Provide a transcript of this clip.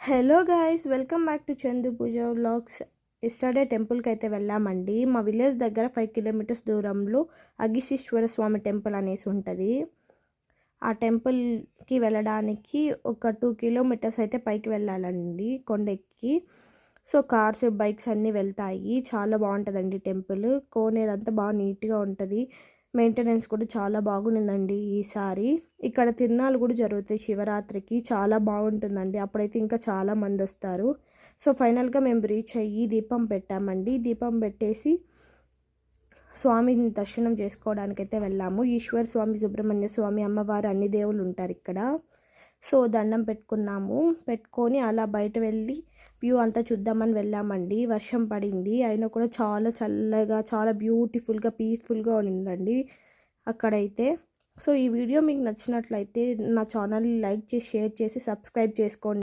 Hello guys, welcome back to Chandu Pooja vlogs. Yesterday టెంపుల్కి అయితే వెళ్ళామండి. మా విలేజ్ దగ్గర 5 కిలోమీటర్స్ దూరంలో అగిశీశ్వర స్వామి టెంపుల్ అనేసి ఉంటుంది. ఆ టెంపుల్కి వెళ్ళడానికి ఒక 2 కిలోమీటర్స్ అయితే పైకి వెళ్ళాలండి కొండెక్కి. సో కార్స్, బైక్స్ అన్నీ వెళ్తాయి. చాలా బాగుంటుందండి టెంపుల్. కోనేరు అంతా బాగా నీట్గా ఉంటుంది. మెయింటెనెన్స్ కూడా చాలా బాగుందండి ఈసారి. ఇక్కడ తిరునాళ్ళు కూడా జరుగుతాయి శివరాత్రికి. చాలా బాగుంటుందండి. అప్పుడైతే ఇంకా చాలా మంది వస్తారు. సో ఫైనల్గా మేము రీచ్ అయ్యి దీపం పెట్టామండి. దీపం పెట్టేసి స్వామిని దర్శనం చేసుకోవడానికైతే వెళ్ళాము. ఈశ్వర స్వామి, సుబ్రహ్మణ్య స్వామి, అమ్మవారు అన్ని దేవుళ్ళు ఉంటారు ఇక్కడ. సో దండం పెట్టుకొని అలా బయట వెళ్ళి వ్యూ అంతా చూద్దామని వెళ్ళామండి. వర్షం పడింది, అయినా కూడా చాలా చల్లగా, చాలా బ్యూటిఫుల్గా, పీస్ఫుల్గా ఉందండి అక్కడైతే. సో ఈ వీడియో మీకు నచ్చినట్లయితే నా ఛానల్ని లైక్ చేసి, షేర్ చేసి, సబ్స్క్రైబ్ చేసుకోండి.